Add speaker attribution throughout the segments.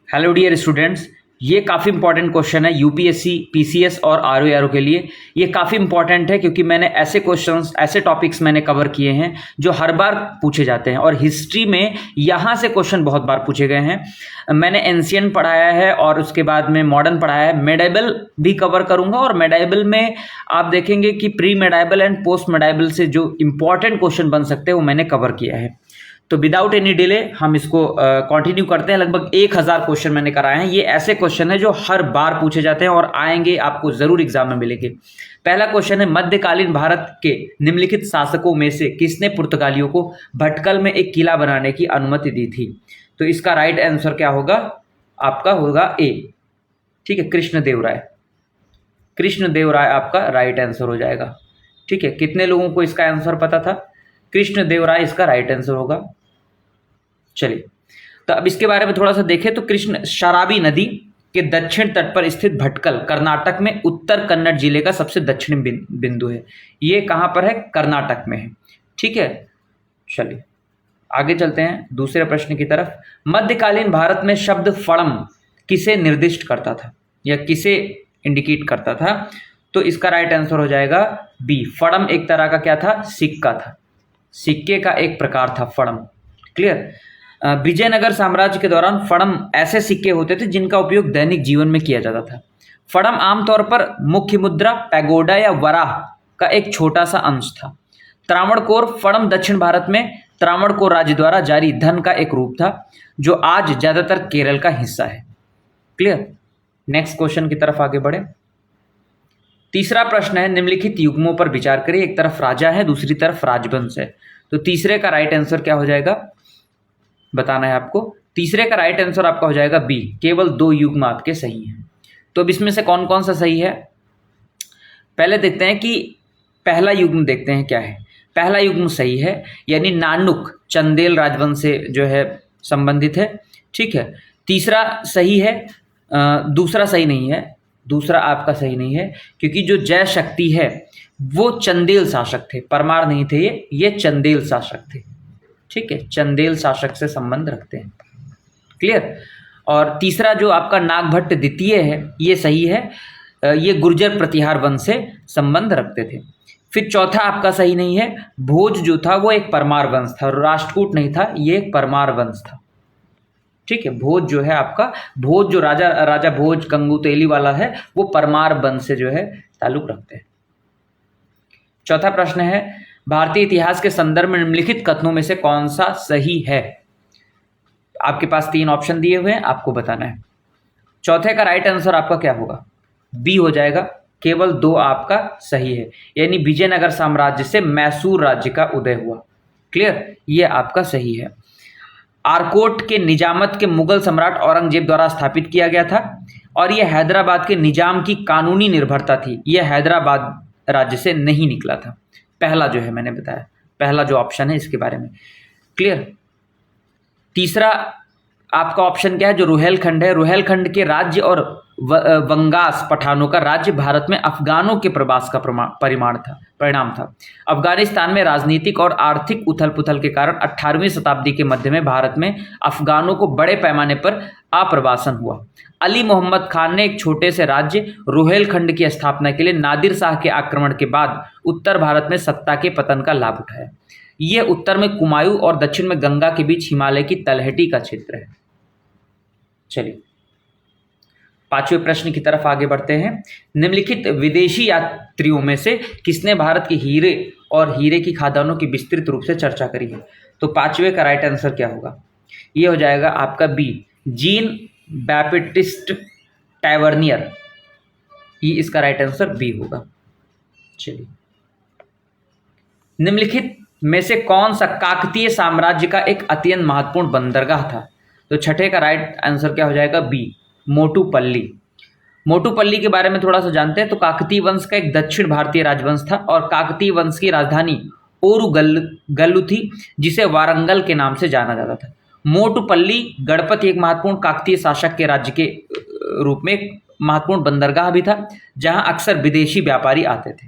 Speaker 1: Hello dear students, ये काफ़ी important question है यूपीएससी, पीसीएस और आरओ के लिए। ये काफ़ी इंपॉर्टेंट है क्योंकि मैंने ऐसे क्वेश्चंस, ऐसे टॉपिक्स मैंने कवर किए हैं जो हर बार पूछे जाते हैं और हिस्ट्री में यहाँ से क्वेश्चन बहुत बार पूछे गए हैं। मैंने एंशियंट पढ़ाया है और उसके बाद में मॉडर्न पढ़ाया है। मेडाइवल भी कवर करूँगा और मेडाइवल में आप देखेंगे कि pre medieval and post medieval से जो इंपॉर्टेंट क्वेश्चन बन सकते हैं वो मैंने कवर किया है। तो विदाउट एनी डिले हम इसको कंटिन्यू करते हैं। लगभग 1000 क्वेश्चन मैंने कराए हैं। ये ऐसे क्वेश्चन है जो हर बार पूछे जाते हैं और आएंगे, आपको जरूर एग्जाम में मिलेंगे। पहला क्वेश्चन है, मध्यकालीन भारत के निम्नलिखित शासकों में से किसने पुर्तगालियों को भटकल में एक किला बनाने की अनुमति दी थी? तो इसका राइट आंसर क्या होगा? आपका होगा ए। ठीक है, कृष्णदेवराय। कृष्णदेवराय आपका राइट आंसर हो जाएगा। ठीक है, कितने लोगों को इसका आंसर पता था? कृष्णदेवराय इसका राइट आंसर होगा। चलिए, तो अब इसके बारे में थोड़ा सा देखें तो कृष्ण शराबी नदी के दक्षिण तट पर स्थित भटकल कर्नाटक में उत्तर कन्नड़ जिले का सबसे दक्षिणी बिंदु है। ये कहाँ पर है? कर्नाटक में है। ठीक है, चलिए आगे चलते हैं दूसरे प्रश्न की तरफ। मध्यकालीन भारत में शब्द फड़म किसे निर्दिष्ट करता था या किसे इंडिकेट करता था? तो इसका राइट आंसर हो जाएगा बी। फड़म एक तरह का क्या था? सिक्का था। सिक्के का एक प्रकार था फड़म। क्लियर? विजयनगर साम्राज्य के दौरान फड़म ऐसे सिक्के होते थे जिनका उपयोग दैनिक जीवन में किया जाता था। फड़म आमतौर पर मुख्य मुद्रा, पैगोडा या वराह का एक छोटा सा अंश था। त्रावणकोर फड़म दक्षिण भारत में त्रावणकोर राज्य द्वारा जारी धन का एक रूप था जो आज ज्यादातर केरल का हिस्सा है। क्लियर? नेक्स्ट क्वेश्चन की तरफ आगे बढ़े। तीसरा प्रश्न है, निम्नलिखित युग्मों पर विचार करिए। एक तरफ राजा है, दूसरी तरफ राजवंश है। तो तीसरे का राइट आंसर क्या हो जाएगा? बताना है आपको। तीसरे का राइट आंसर आपका हो जाएगा बी। केवल 2 युग्म आपके सही हैं। तो अब इसमें से कौन कौन सा सही है? पहले देखते हैं कि पहला युग्म देखते हैं क्या है। पहला युग्म सही है, यानी नानुक चंदेल राजवंश से जो है संबंधित है। ठीक है, तीसरा सही है, दूसरा सही नहीं है। दूसरा आपका सही नहीं है क्योंकि जो जय शक्ति है वो चंदेल शासक थे, परमार नहीं थे। ये चंदेल शासक थे। ठीक है, चंदेल शासक से संबंध रखते हैं। क्लियर? और तीसरा जो आपका नागभट्ट द्वितीय है ये सही है, ये गुर्जर प्रतिहार वंश से संबंध रखते थे। फिर चौथा आपका सही नहीं है, भोज जो था वो एक परमार वंश था, राष्ट्रकूट नहीं था, ये एक परमार वंश था। ठीक है, भोज जो है आपका, भोज जो राजा भोज गंगुतेली वाला है वो परमार वंश से जो है ताल्लुक रखते हैं। चौथा प्रश्न है, भारतीय इतिहास के संदर्भ में निम्नलिखित कथनों में से कौन सा सही है? आपके पास 3 ऑप्शन दिए हुए हैं, आपको बताना है। चौथे का राइट आंसर आपका क्या होगा? बी हो जाएगा। केवल 2 आपका सही है, यानी विजयनगर साम्राज्य से मैसूर राज्य का उदय हुआ। क्लियर? ये आपका सही है। आरकोट के निजामत के मुगल सम्राट औरंगजेब द्वारा स्थापित किया गया था और यह हैदराबाद के निजाम की कानूनी निर्भरता थी। यह हैदराबाद राज्य से नहीं निकला था। पहला जो है मैंने बताया, पहला जो ऑप्शन है इसके बारे में। क्लियर? तीसरा आपका ऑप्शन क्या है? जो रुहेलखंड है, रुहेलखंड के राज्य और वंगास पठानों का राज्य भारत में अफगानों के प्रवास का परिणाम था। अफगानिस्तान में राजनीतिक और आर्थिक उथल पुथल के कारण 18वीं शताब्दी के मध्य में भारत में अफगानों को बड़े पैमाने पर आप्रवासन हुआ। अली मोहम्मद खान ने एक छोटे से राज्य रुहेलखंड की स्थापना के लिए नादिर शाह के आक्रमण के बाद उत्तर भारत में सत्ता के पतन का लाभ उठाया। यह उत्तर में कुमायूं और दक्षिण में गंगा के बीच हिमालय की तलहटी का क्षेत्र है। चलिए 5वें प्रश्न की तरफ आगे बढ़ते हैं। निम्नलिखित विदेशी यात्रियों में से किसने भारत के हीरे और हीरे की खदानों की विस्तृत रूप से चर्चा करी है? तो 5वें का राइट आंसर क्या होगा? ये हो जाएगा आपका बी, जीन बैप्टिस्ट टैवर्नियर। ये इसका राइट आंसर बी होगा। चलिए, निम्नलिखित में से कौन सा काकतीय साम्राज्य का एक अत्यंत महत्वपूर्ण बंदरगाह था? तो छठे का राइट आंसर क्या हो जाएगा? बी, मोटुपल्ली। मोटुपल्ली के बारे में थोड़ा सा जानते हैं। तो काकतीय वंश का एक दक्षिण भारतीय राजवंश था और काकतीय वंश की राजधानी ओरुगल्लु थी, जिसे वारंगल के नाम से जाना जाता था। मोटुपल्ली गणपति एक महत्वपूर्ण काकतीय शासक के राज्य के रूप में एक महत्वपूर्ण बंदरगाह भी था जहां अक्सर विदेशी व्यापारी आते थे।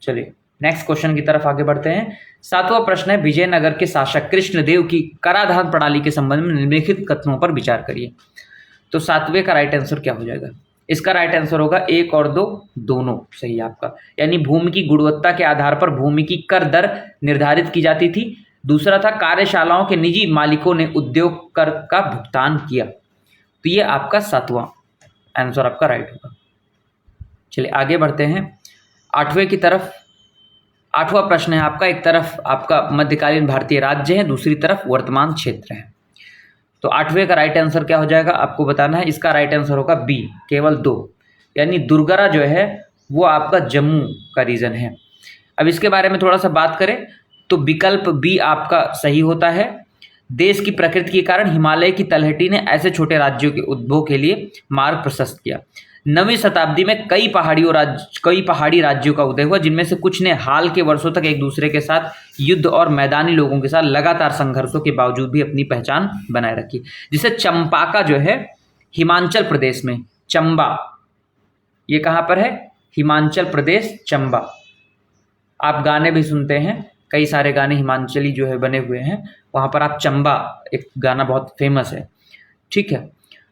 Speaker 1: चलिए नेक्स्ट क्वेश्चन की तरफ आगे बढ़ते हैं। 7वां प्रश्न है, विजयनगर के शासक कृष्णदेव की कराधान प्रणाली के संबंध में निम्नलिखित कथनों पर विचार करिए। तो 7वें का राइट आंसर क्या हो जाएगा? इसका राइट आंसर होगा 1 और 2 दोनों सही है आपका। यानी भूमि की गुणवत्ता के आधार पर भूमि की कर दर निर्धारित की जाती थी। दूसरा था, कार्यशालाओं के निजी मालिकों ने उद्योग कर का भुगतान किया। तो ये आपका 7वां आंसर आपका राइट होगा। चलिए आगे बढ़ते हैं 8वें की तरफ। 8वां प्रश्न है आपका, एक तरफ आपका मध्यकालीन भारतीय राज्य है, दूसरी तरफ वर्तमान क्षेत्र है। तो 8वें का राइट आंसर क्या हो जाएगा आपको बताना है। इसका राइट आंसर होगा बी, केवल 2, यानी दुर्गरा जो है वो आपका जम्मू का रीजन है। अब इसके बारे में थोड़ा सा बात करें तो विकल्प बी आपका सही होता है। देश की प्रकृति के कारण हिमालय की तलहटी ने ऐसे छोटे राज्यों के उद्भव के लिए मार्ग प्रशस्त किया। 9वीं शताब्दी में कई पहाड़ी राज्यों का उदय हुआ, जिनमें से कुछ ने हाल के वर्षों तक एक दूसरे के साथ युद्ध और मैदानी लोगों के साथ लगातार संघर्षों के बावजूद भी अपनी पहचान बनाए रखी। जिसे चंपाका जो है हिमाचल प्रदेश में, चंबा, ये कहाँ पर है? हिमाचल प्रदेश, चंबा। आप गाने भी सुनते हैं, कई सारे गाने हिमाचली जो है बने हुए हैं, वहाँ पर आप चंबा, एक गाना बहुत फेमस है, ठीक है।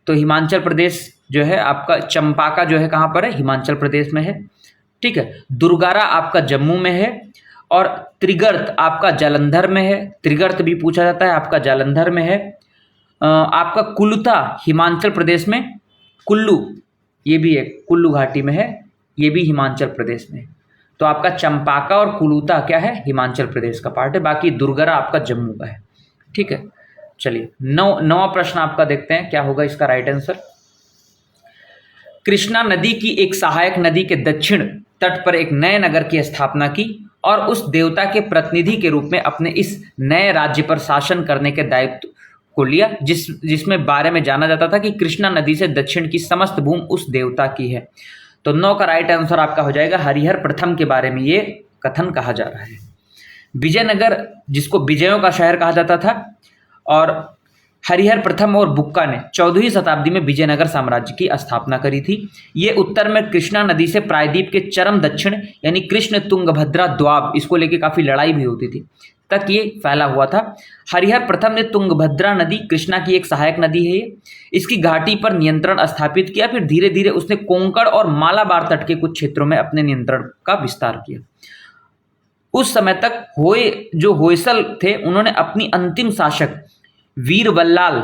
Speaker 1: तो हिमाचल प्रदेश जो है आपका चंपाका जो है कहाँ पर है? हिमाचल प्रदेश में है, ठीक है। दुर्गारा आपका जम्मू में है और त्रिगर्त आपका जालंधर में है। त्रिगर्त भी पूछा जाता है, आपका जालंधर में है। आपका कुलुता हिमाचल प्रदेश में, कुल्लू ये भी है, कुल्लू घाटी में है, ये भी हिमाचल प्रदेश में है। तो आपका चंपाका और कुलुता क्या है? हिमाचल प्रदेश का पार्ट है। बाकी दुर्गरा आपका जम्मू का है, ठीक है। चलिए 9वां प्रश्न आपका देखते हैं क्या होगा इसका राइट आंसर। कृष्णा नदी की एक सहायक नदी के दक्षिण तट पर एक नए नगर की स्थापना की और उस देवता के प्रतिनिधि के रूप में अपने इस नए राज्य पर शासन करने के दायित्व को लिया, जिसमें बारे में जाना जाता था कि कृष्णा नदी से दक्षिण की समस्त भूमि उस देवता की है। तो 9 का राइट आंसर आपका हो जाएगा हरिहर प्रथम के बारे में ये कथन कहा जा रहा है। विजयनगर जिसको विजयों का शहर कहा जाता था, और हरिहर प्रथम और बुक्का ने 14वीं शताब्दी में विजयनगर साम्राज्य की स्थापना करी थी। ये उत्तर में कृष्णा नदी से प्रायद्वीप के चरम दक्षिण यानी कृष्ण तुंगभद्रा द्वाब, इसको लेके काफी लड़ाई भी होती थी, तक ये फैला हुआ था। हरिहर प्रथम ने तुंगभद्रा नदी, कृष्णा की एक सहायक नदी है ये, इसकी घाटी पर नियंत्रण स्थापित किया। फिर धीरे धीरे उसने कोंकण और मालाबार तट के कुछ क्षेत्रों में अपने नियंत्रण का विस्तार किया। उस समय तक जो होयसल थे, उन्होंने अपनी अंतिम शासक वीरबल्लाल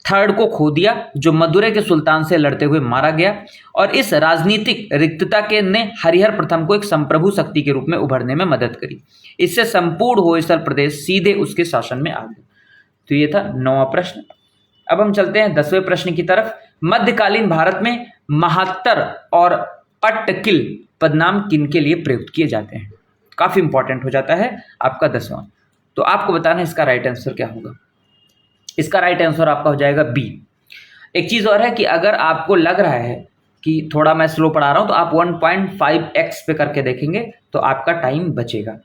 Speaker 1: थर्ड को खो दिया, जो मदुरै के सुल्तान से लड़ते हुए मारा गया। और इस राजनीतिक रिक्तता के ने हरिहर प्रथम को एक संप्रभु शक्ति के रूप में उभरने में मदद करी। इससे संपूर्ण होयसल प्रदेश सीधे उसके शासन में आ गया। तो ये था 9वां प्रश्न। अब हम चलते हैं 10वें प्रश्न की तरफ। मध्यकालीन भारत में महात्तर और पट्टकिल पदनाम किनके लिए प्रयुक्त किए जाते हैं? काफी इंपॉर्टेंट हो जाता है आपका 10वां। तो आपको बताना है इसका राइट आंसर क्या होगा। इसका राइट आंसर आपका हो जाएगा बी। एक चीज और है कि अगर आपको लग रहा है कि थोड़ा मैं स्लो पढ़ा रहा हूं, तो आप 1.5x पे करके देखेंगे तो आपका टाइम बचेगा।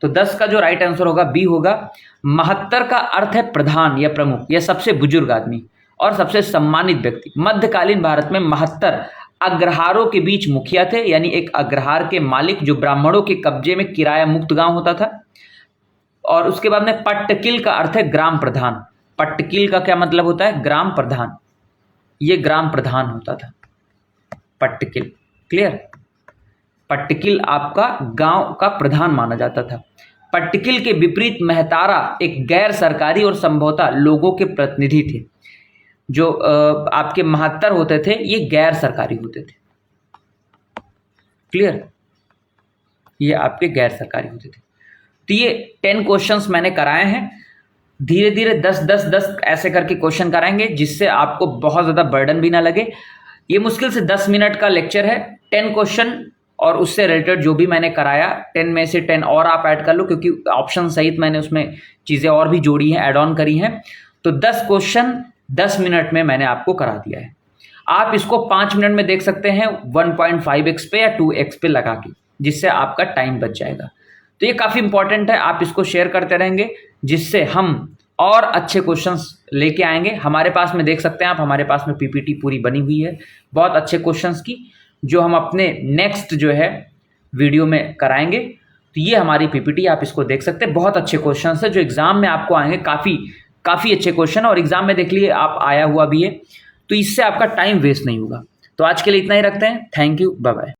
Speaker 1: तो 10 का जो राइट आंसर होगा बी होगा। महत्तर का अर्थ है प्रधान या प्रमुख या सबसे बुजुर्ग आदमी और सबसे सम्मानित व्यक्ति। मध्यकालीन भारत में महत्तर अग्रहारों के बीच मुखिया थे, यानी एक अग्रहार के मालिक जो ब्राह्मणों के कब्जे में किराया मुक्त गांव होता था। और उसके बाद में पट्टकिल का अर्थ है ग्राम प्रधान। पट्टकिल का क्या मतलब होता है? ग्राम प्रधान। ये ग्राम प्रधान होता था पट्टकिल। क्लियर? पट्टकिल आपका गांव का प्रधान माना जाता था। पट्टकिल के विपरीत महतारा एक गैर सरकारी और संभवतः लोगों के प्रतिनिधि थे। जो आपके महत्तर होते थे ये गैर सरकारी होते थे। क्लियर? ये आपके गैर सरकारी होते थे। तो ये 10 क्वेश्चंस मैंने कराए हैं। धीरे धीरे 10 ऐसे करके क्वेश्चन कराएंगे, जिससे आपको बहुत ज़्यादा बर्डन भी ना लगे। ये मुश्किल से 10 मिनट का लेक्चर है। 10 क्वेश्चन और उससे रिलेटेड जो भी मैंने कराया, 10 में से 10 और आप ऐड कर लो, क्योंकि ऑप्शन सहित मैंने उसमें चीज़ें और भी जोड़ी हैं, ऐड ऑन करी हैं। तो 10 क्वेश्चन 10 मिनट में मैंने आपको करा दिया है। आप इसको 5 मिनट में देख सकते हैं 1.5x पे या 2x पे लगा के, जिससे आपका टाइम बच जाएगा। तो ये काफ़ी इंपॉर्टेंट है। आप इसको शेयर करते रहेंगे, जिससे हम और अच्छे क्वेश्चंस लेके आएंगे। हमारे पास में देख सकते हैं आप, हमारे पास में पीपीटी पूरी बनी हुई है बहुत अच्छे क्वेश्चंस की, जो हम अपने नेक्स्ट जो है वीडियो में कराएंगे। तो ये हमारी पीपीटी, आप इसको देख सकते हैं। बहुत अच्छे क्वेश्चन है जो एग्जाम में आपको आएंगे, काफ़ी अच्छे क्वेश्चन, और एग्जाम में देख लिए आप आया हुआ भी है, तो इससे आपका टाइम वेस्ट नहीं होगा। तो आज के लिए इतना ही रखते हैं। Thank you, bye bye.